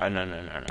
No, no, no, no.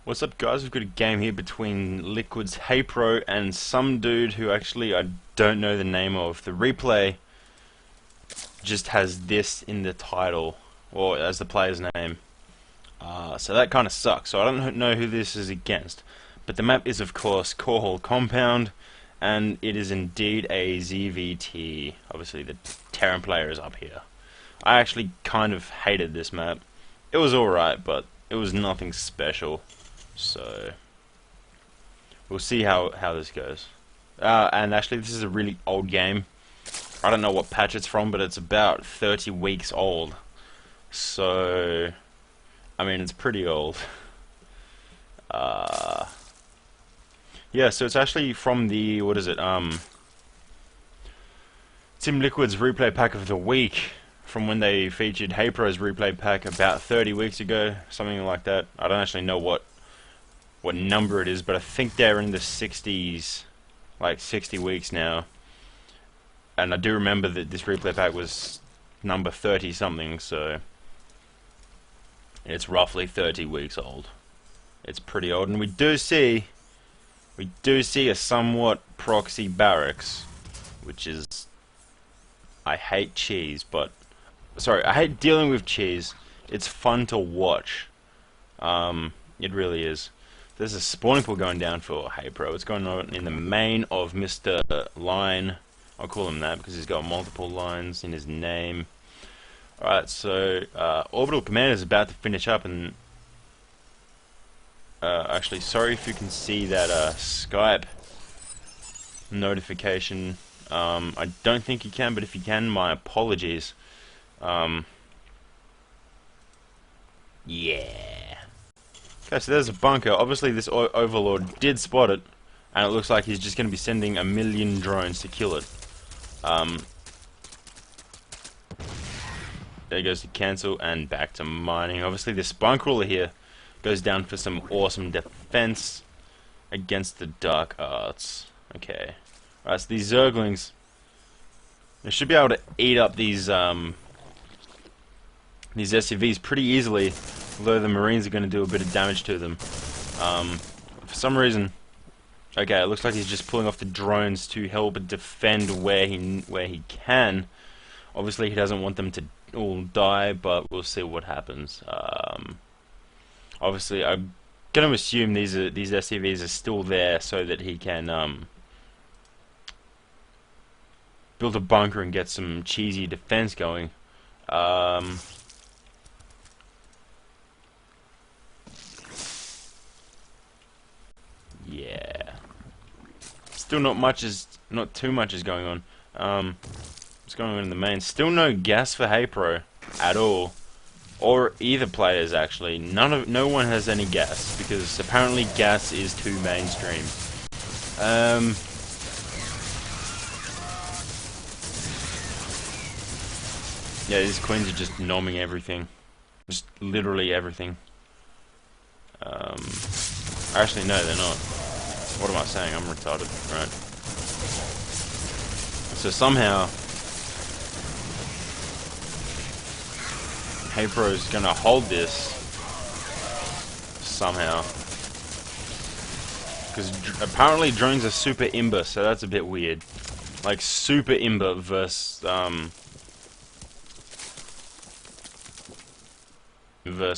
What's up, guys? We've got a game here between LiquidHaypro and some dude who actually I don't know the name of. The replay just has this in the title, or as the player's name. So that kind of sucks. So I don't know who this is against. But the map is, of course, Korhal Compound, and it is indeed a ZvT. Obviously, the Terran player is up here. I actually kind of hated this map. It was alright, but it was nothing special. So we'll see how this goes. And actually, this is a really old game. I don't know what patch it's from, but it's about 30 weeks old. So I mean, it's pretty old. Yeah, so it's actually from the, what is it, Team Liquid's replay pack of the week, from when they featured Haypro's replay pack about 30 weeks ago, something like that. I don't actually know what number it is, but I think they're in the 60s, like 60 weeks now. And I do remember that this replay pack was number 30 something, so it's roughly 30 weeks old. It's pretty old, and we do see a somewhat proxy barracks, which is, I hate cheese, but sorry, I hate dealing with cheese. It's fun to watch. It really is. There's a spawning pool going down for Haypro. It's going on in the main of Mr. Line. I'll call him that because he's got multiple lines in his name. Alright, so Orbital Command is about to finish up, and actually, sorry if you can see that Skype notification. I don't think you can, but if you can, my apologies. Yeah. Okay, so there's a bunker. Obviously, this Overlord did spot it, and it looks like he's just going to be sending 1,000,000 drones to kill it. There goes to cancel, and back to mining. Obviously, this spine crawler here goes down for some awesome defense against the dark arts. Okay. Alright, so these Zerglings, they should be able to eat up these SUVs pretty easily, although the Marines are going to do a bit of damage to them. For some reason, okay, it looks like he's just pulling off the drones to help defend where he can. Obviously, he doesn't want them to all die, but we'll see what happens. Obviously, I'm going to assume these SUVs are still there so that he can build a bunker and get some cheesy defense going. Yeah. Still not too much is going on. What's going on in the main? Still no gas for Haypro at all, or either players actually. No one has any gas because apparently gas is too mainstream. Yeah, these queens are just nomming everything, just literally everything. Actually, no, they're not. What am I saying? I'm retarded, right? So somehow Haypro is gonna hold this somehow, because apparently drones are super imber, so that's a bit weird. Like super imber versus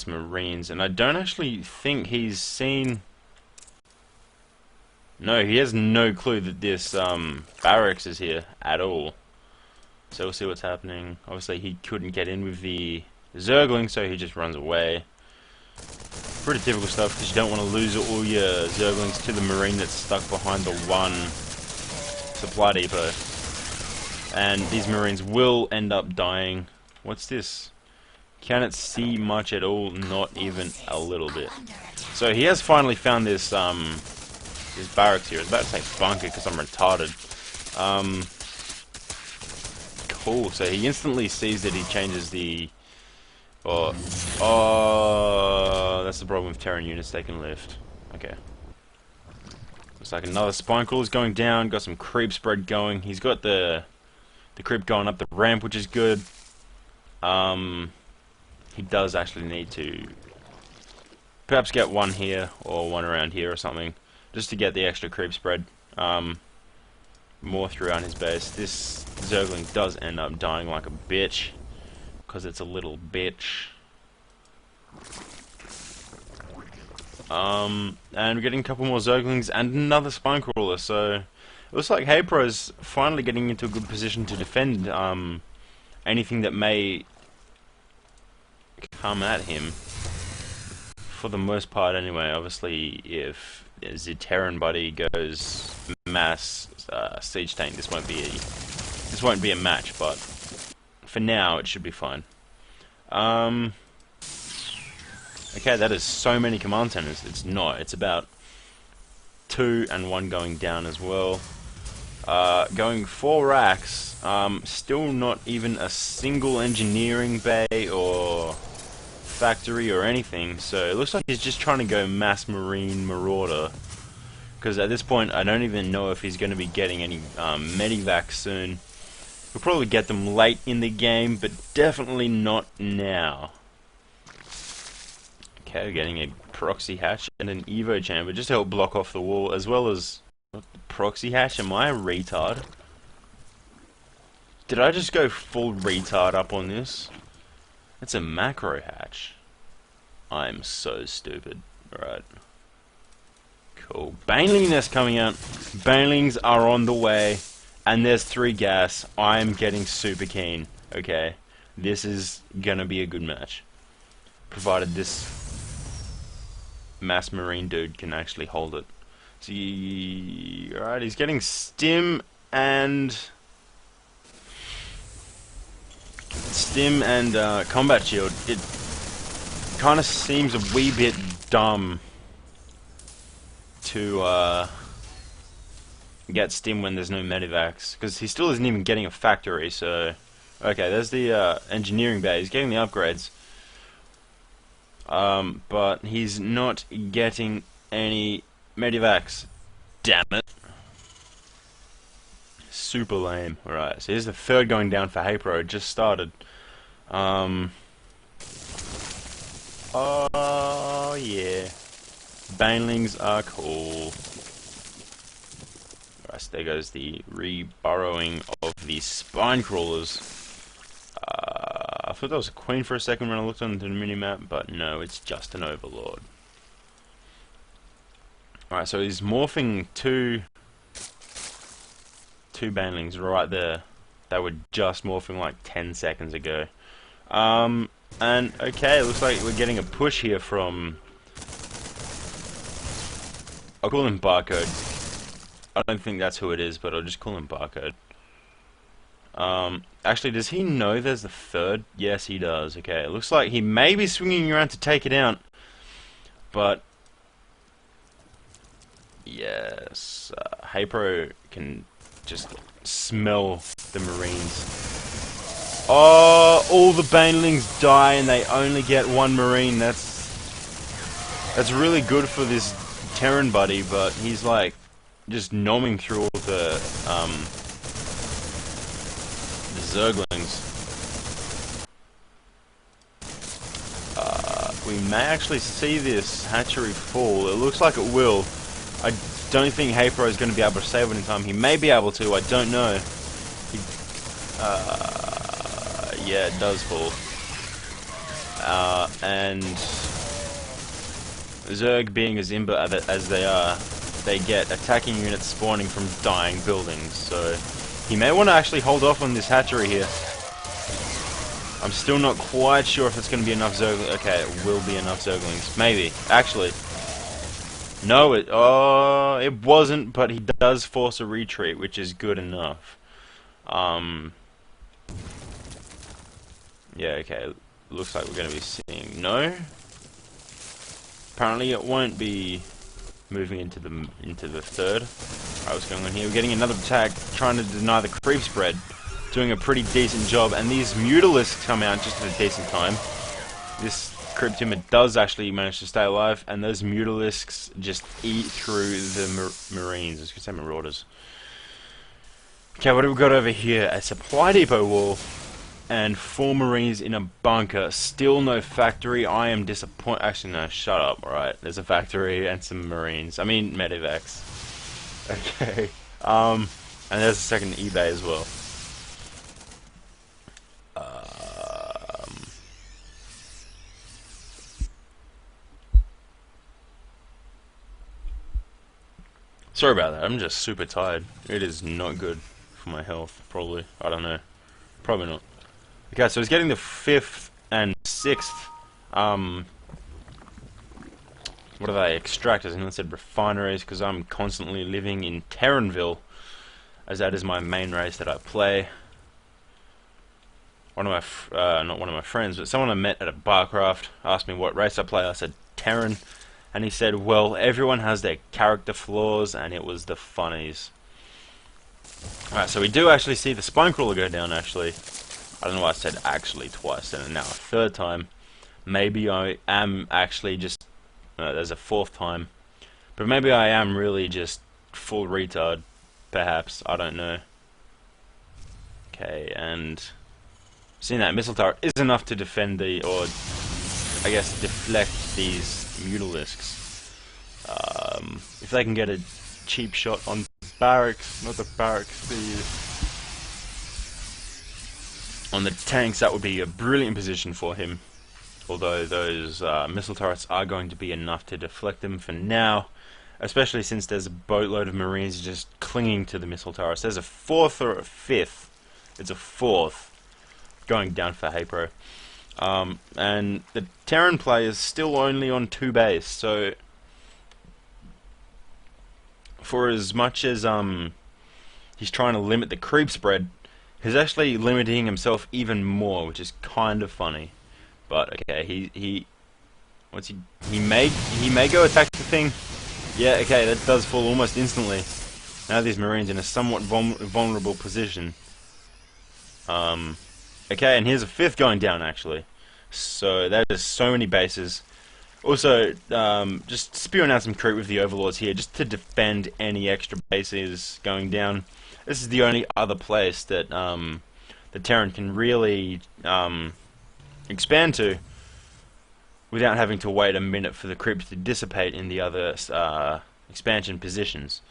Marines, and I don't actually think he's seen. No, he has no clue that this barracks is here at all. So we'll see what's happening. Obviously, he couldn't get in with the Zergling, so he just runs away. Pretty typical stuff, because you don't want to lose all your Zerglings to the Marine that's stuck behind the one supply depot. And these Marines will end up dying. What's this? Cannot see much at all, not even a little bit. So he has finally found this There's barracks here. I was about to say bunker because I'm retarded. Cool. So he instantly sees that he changes the... Oh, that's the problem with Terran units taking lift. Okay. Looks like another spine crawler's going down. Got some creep spread going. He's got the creep going up the ramp, which is good. He does actually need to perhaps get one here or one around here or something, just to get the extra creep spread more throughout his base. This Zergling does end up dying like a bitch, because it's a little bitch. And we're getting a couple more Zerglings and another spine crawler, so it looks like HayPro's finally getting into a good position to defend anything that may come at him. For the most part, anyway. Obviously, if the Terran buddy goes mass siege tank, this won't be a match. But for now, it should be fine. Okay, that is so many command centers. It's not. It's about 2 and 1 going down as well. Going 4 racks. Still not even a single engineering bay or factory or anything. So it looks like he's just trying to go mass marine marauder. Because at this point, I don't even know if he's going to be getting any medivacs soon. We'll probably get them late in the game, but definitely not now. Okay, we're getting a proxy hatch and an evo chamber just to help block off the wall, as well as proxy hatch. Am I a retard? Did I just go full retard up on this? It's a macro hatch. I'm so stupid. Alright. Cool. Baneling nest coming out. Banelings are on the way. And there's 3 gas. I'm getting super keen. Okay. This is gonna be a good match. Provided this mass marine dude can actually hold it. See, alright, he's getting stim and combat shield. It kind of seems a wee bit dumb to get stim when there's no medivacs, because he still isn't even getting a factory. So okay, there's the engineering bay. He's getting the upgrades, but he's not getting any medivacs. Damn it. Super lame. Alright, so here's the 3rd going down for HayPro. It just started. Oh yeah. Banelings are cool. Alright, so there goes the re-burrowing of the spine crawlers. I thought that was a queen for a second when I looked onto the minimap, but no, it's just an overlord. Alright, so he's morphing two banelings right there. They were just morphing like 10 seconds ago. And okay, it looks like we're getting a push here from... I'll call him Barcode. I don't think that's who it is, but I'll just call him Barcode. Actually, does he know there's a 3rd? Yes, he does. Okay, it looks like he may be swinging around to take it out, but yes, HayPro can just smell the Marines. Oh, all the Banelings die and they only get 1 Marine. That's really good for this Terran buddy, but he's like just nomming through all the Zerglings. We may actually see this hatchery fall. It looks like it will. I don't think HayPro is going to be able to save it in time. He may be able to, I don't know. Yeah, it does fall. And Zerg being as imber as they are, they get attacking units spawning from dying buildings, so he may want to actually hold off on this hatchery here. I'm still not quite sure if it's going to be enough Zerglings. Okay, it will be enough Zerglings. Maybe. Actually. No, it wasn't, but he does force a retreat, which is good enough. Yeah, okay. Looks like we're going to be seeing... No? Apparently it won't be moving into the third. Alright, what's going on here? We're getting another attack, trying to deny the creep spread. Doing a pretty decent job, and these Mutalisks come out just at a decent time. This Cryptimid does actually manage to stay alive, and those Mutalisks just eat through the Marines. I was going to say Marauders. Okay, what have we got over here? A supply depot wall, and 4 Marines in a bunker. Still no factory. I am disappointed. Actually, no, shut up, alright. There's a factory and some Marines. I mean, Medivacs. Okay. And there's a second eBay as well. Sorry about that, I'm just super tired. It is not good for my health, probably. I don't know. Probably not. Okay, so he's getting the 5th and 6th, what are they? Extractors, and I said refineries, because I'm constantly living in Terranville, as that is my main race that I play. One of my, not one of my friends, but someone I met at a barcraft asked me what race I play. I said Terran. And he said, well, everyone has their character flaws, and it was the funnies. Alright, so we do actually see the spine crawler go down, actually. I don't know why I said actually twice, and now a third time. Maybe I am actually just... there's a 4th time. But maybe I am really just full retard, perhaps. I don't know. Okay, and... seeing that missile turret is enough to defend the... or, I guess, deflect these Mutalisks. If they can get a cheap shot on barracks, not the barracks, on the tanks, that would be a brilliant position for him. Although those missile turrets are going to be enough to deflect them for now, especially since there's a boatload of Marines just clinging to the missile turrets. There's a 4th or a 5th. It's a 4th going down for Haypro. And the Terran player is still only on 2 base, so for as much as he's trying to limit the creep spread, he's actually limiting himself even more, which is kind of funny. But okay, he may go attack the thing. Yeah, okay, that does fall almost instantly. Now these Marines in a somewhat vulnerable position. Okay, and here's a 5th going down, actually. So that is so many bases. Also, just spewing out some creep with the Overlords here, just to defend any extra bases going down. This is the only other place that the Terran can really expand to without having to wait a minute for the creeps to dissipate in the other expansion positions.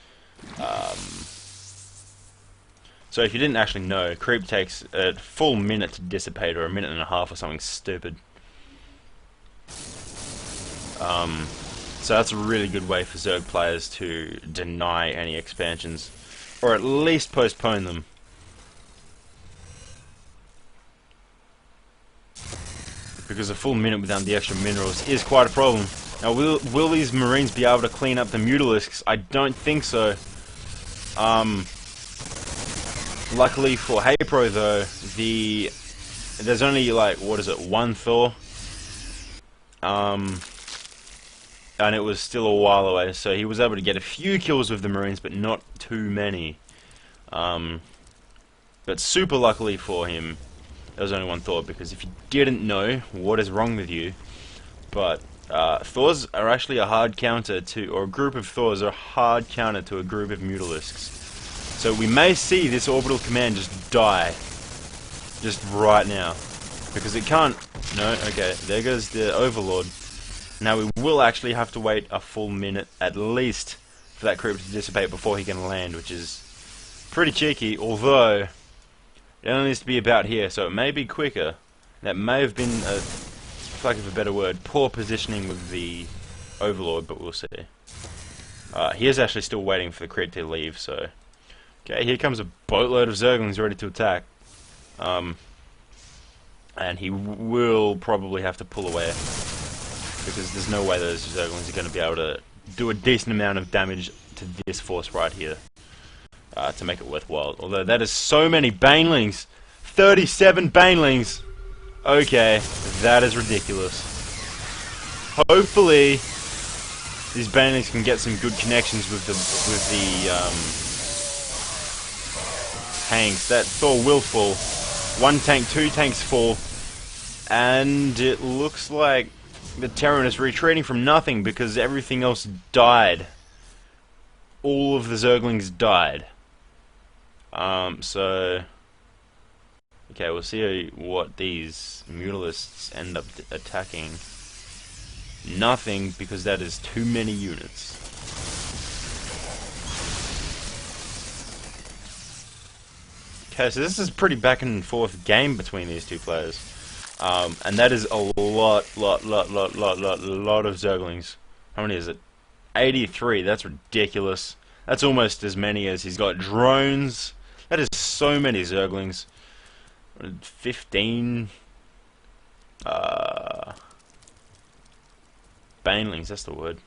So if you didn't actually know, creep takes a full minute to dissipate, or a minute and a half or something stupid. So that's a really good way for Zerg players to deny any expansions, or at least postpone them. Because a full minute without the extra minerals is quite a problem. Now, will these Marines be able to clean up the Mutalisks? I don't think so. Luckily for Haypro though, there's only like, what is it, 1 Thor? And it was still a while away, so he was able to get a few kills with the Marines, but not too many. But super luckily for him, there was only 1 Thor, because if you didn't know, what is wrong with you? But Thors are actually a hard counter to, or a group of Thors are a hard counter to a group of Mutalisks. So we may see this orbital command just die, just right now, because it can't. No, okay, there goes the Overlord. Now we will actually have to wait a full minute at least for that creep to dissipate before he can land, which is pretty cheeky. Although it only needs to be about here, so it may be quicker. That may have been, for lack of a better word, poor positioning with the Overlord, but we'll see. He is actually still waiting for the creep to leave, so. Okay, here comes a boatload of Zerglings ready to attack. And he will probably have to pull away, because there's no way those Zerglings are going to be able to do a decent amount of damage to this force right here to make it worthwhile. Although that is so many Banelings! 37 Banelings! Okay, that is ridiculous. Hopefully these banelings can get some good connections with the tanks. That Thor will fall. One tank, two tanks fall, and it looks like the Terran is retreating from nothing because everything else died. All of the Zerglings died. So okay, we'll see what these Mutalists end up attacking. Nothing, because that is too many units. Okay, so this is a pretty back and forth game between these two players. And that is a lot of Zerglings. How many is it? 83, that's ridiculous. That's almost as many as he's got drones. That is so many Zerglings. 15 banelings, that's the word.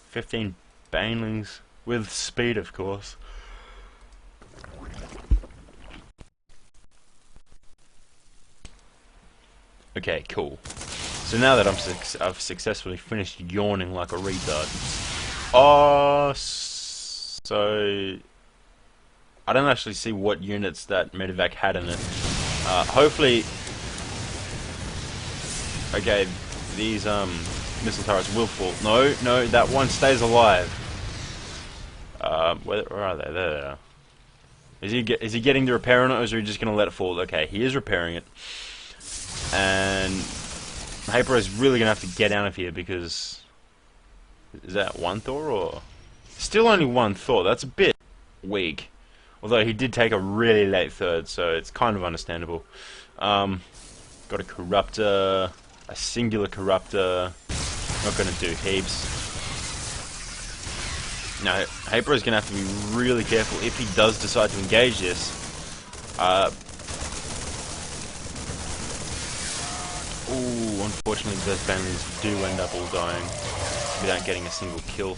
15 banelings with speed, of course. Okay, cool. So now that I've successfully finished yawning like a retard. So I don't actually see what units that medevac had in it. Hopefully, okay, these missile turrets will fall. No, that one stays alive. Where are they? There they are. Is he getting the repair on it, or is he just gonna let it fall? Okay, he is repairing it. And Haypro is really gonna have to get out of here because is that one Thor or still only one Thor? That's a bit weak. Although he did take a really late third, so it's kind of understandable. Got a Corruptor, a singular Corruptor. Not gonna do heaps. Now Haypro is gonna have to be really careful if he does decide to engage this. Ooh, unfortunately those banelings do end up all dying without getting a single kill.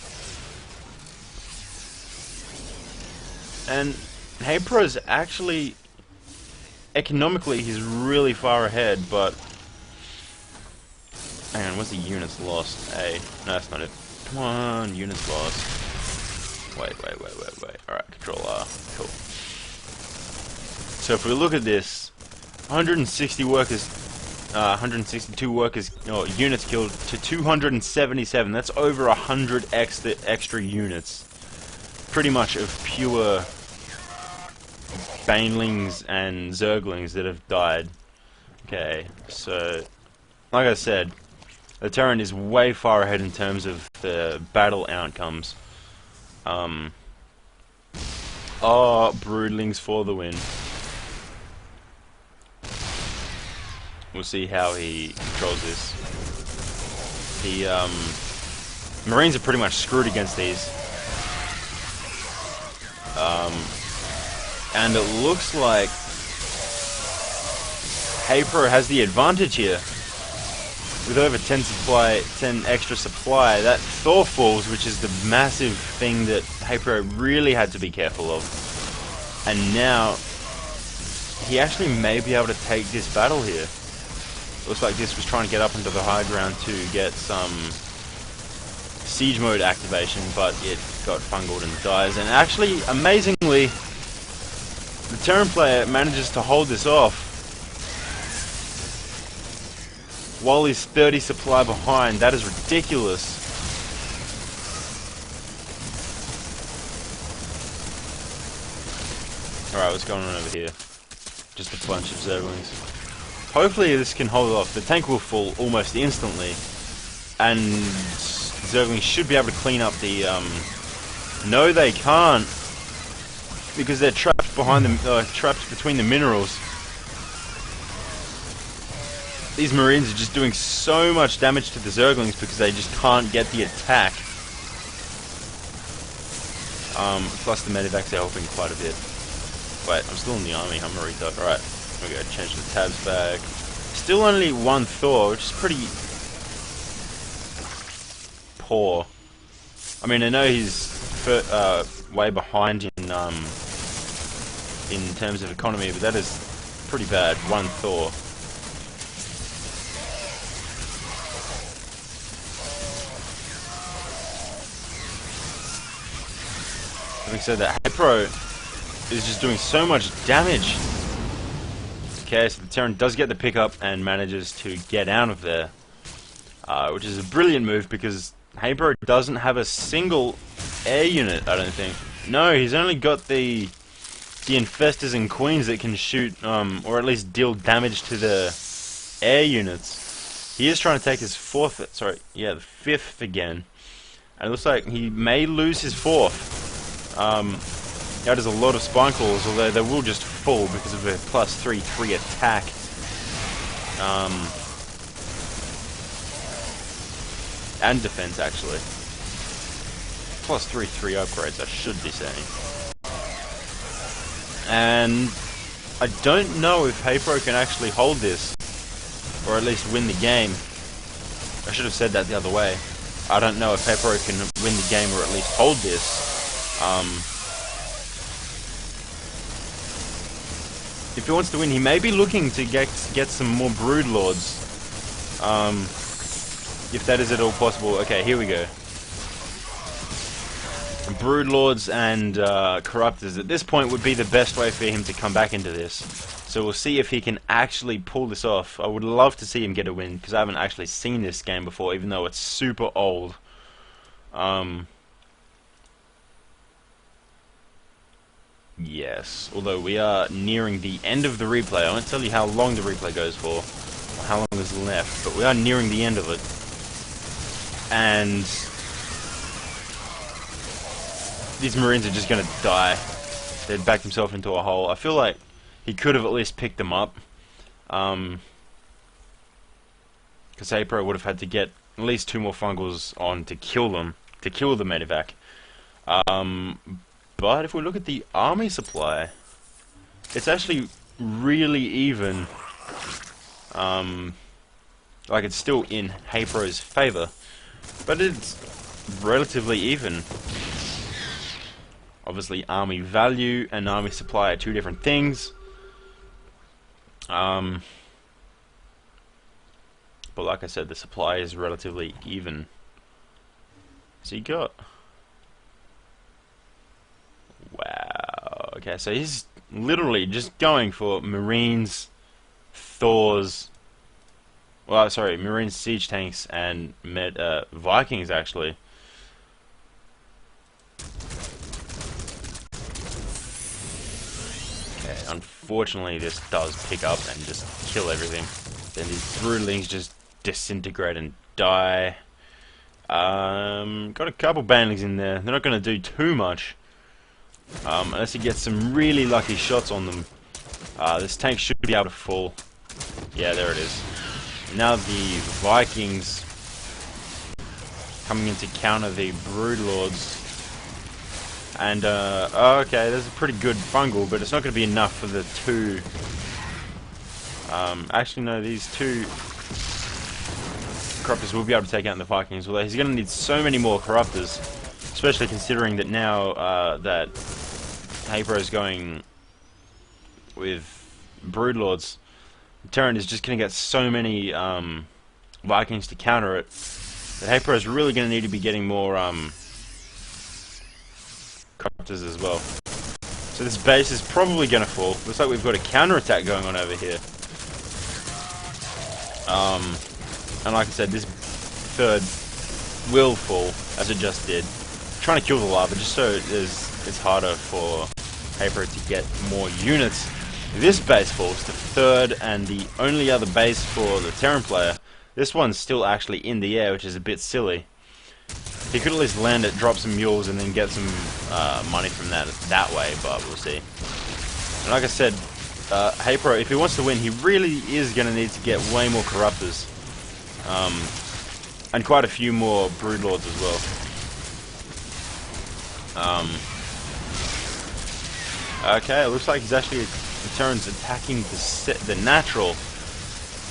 And Haypro's actually, economically, he's really far ahead, but hang on, what's the units lost? No, that's not it. Come on, units lost. Wait. Alright, Control R. Cool. So if we look at this, 160 workers, 162 workers, units killed to 277. That's over 100 extra units. Pretty much of pure banelings and Zerglings that have died. Okay, so like I said, the Terran is way far ahead in terms of the battle outcomes. Broodlings for the win. We'll see how he controls this. The Marines are pretty much screwed against these. And it looks like Haypro has the advantage here. With over 10 extra supply, that Thor falls, which is the massive thing that Haypro really had to be careful of. And now, he actually may be able to take this battle here. Looks like this was trying to get up into the high ground to get some siege mode activation, but it got fungled and dies. And actually, amazingly, the Terran player manages to hold this off while he's 30 supply behind. That is ridiculous. Alright, what's going on over here? Just a bunch of Zerglings. Hopefully this can hold off. The tank will fall almost instantly, and Zerglings should be able to clean up the no, they can't, because they're trapped behind them, trapped between the minerals. These Marines are just doing so much damage to the Zerglings because they just can't get the attack. Plus the medevacs are helping quite a bit. Wait, I'm still in the army, I'm a retard. Alright, we go change the tabs back. Still only one Thor, which is pretty poor. I mean, I know he's way behind in terms of economy, but that is pretty bad. One Thor. Having said that, HayPro is just doing so much damage. Okay, so the Terran does get the pickup and manages to get out of there, which is a brilliant move because HayPro doesn't have a single air unit, I don't think. No, he's only got the Infestors and Queens that can shoot, or at least deal damage to the air units. He is trying to take his the fifth again. And it looks like he may lose his fourth. That is a lot of spine claws, although they will just fall because of a +3/3 attack. And defense, actually. +3/3 upgrades, I should be saying. And I don't know if HayPro can actually hold this, or at least win the game. I should have said that the other way. I don't know if HayPro can win the game or at least hold this. If he wants to win, he may be looking to get some more Broodlords. If that is at all possible. Okay, here we go. Broodlords and Corruptors at this point would be the best way for him to come back into this. So we'll see if he can actually pull this off. I would love to see him get a win, because I haven't actually seen this game before, even though it's super old. Yes, although we are nearing the end of the replay. I won't tell you how long the replay goes for, or how long is left, but we are nearing the end of it. And these Marines are just going to die. They've backed himself into a hole. I feel like he could have at least picked them up. Because HayPro would have had to get at least 2 more fungals on to kill them, to kill the medevac. But if we look at the army supply, it's actually really even. Like it's still in HayPro's favor, but it's relatively even. Obviously, army value and army supply are 2 different things. But like I said, the supply is relatively even. So you got... Wow. Okay, so he's literally just going for Marines, Thors... Well, sorry, Marines, Siege Tanks, and Vikings, actually. Okay, unfortunately this does pick up and just kill everything. Then these Broodlings just disintegrate and die. Got a couple Banelings in there. They're not going to do too much. Unless he gets some really lucky shots on them. This tank should be able to fall. Yeah, there it is. Now the Vikings coming in to counter the Broodlords. And, okay, there's a pretty good fungal, but it's not going to be enough for the 2. Actually, no, these 2 Corruptors will be able to take out the Vikings, although he's going to need so many more Corruptors, especially considering that now that HayPro is going with Broodlords. Terran is just going to get so many Vikings to counter it that HayPro is really going to need to be getting more Corruptors as well. So this base is probably going to fall. Looks like we've got a counterattack going on over here. And like I said, this 3rd will fall, as it just did. I'm trying to kill the lava just so it's harder for HayPro to get more units. This base falls, the 3rd and the only other base for the Terran player. This one's still actually in the air, which is a bit silly. He could at least land it, drop some mules, and then get some money from that way, but we'll see. And like I said, HayPro, if he wants to win, he really is going to need to get way more Corruptors. And quite a few more Broodlords as well. Okay, it looks like he's actually... The Terrans attacking the natural.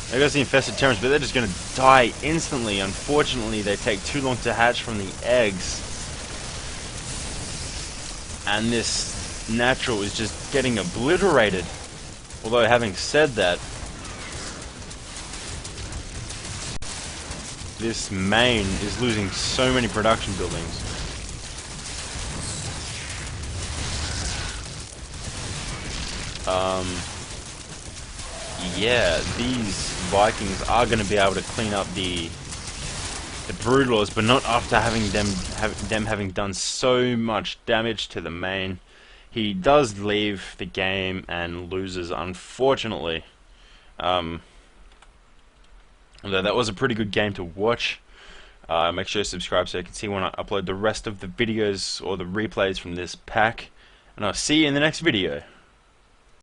There goes the infested Terrans, but they're just going to die instantly. Unfortunately, they take too long to hatch from the eggs. And this natural is just getting obliterated. Although, having said that, this main is losing so many production buildings. Yeah, these Vikings are going to be able to clean up the Broodlords, but not after having them having done so much damage to the main. He does leave the game and loses, unfortunately. Although that was a pretty good game to watch. Make sure to subscribe so you can see when I upload the rest of the videos or the replays from this pack. And I'll see you in the next video.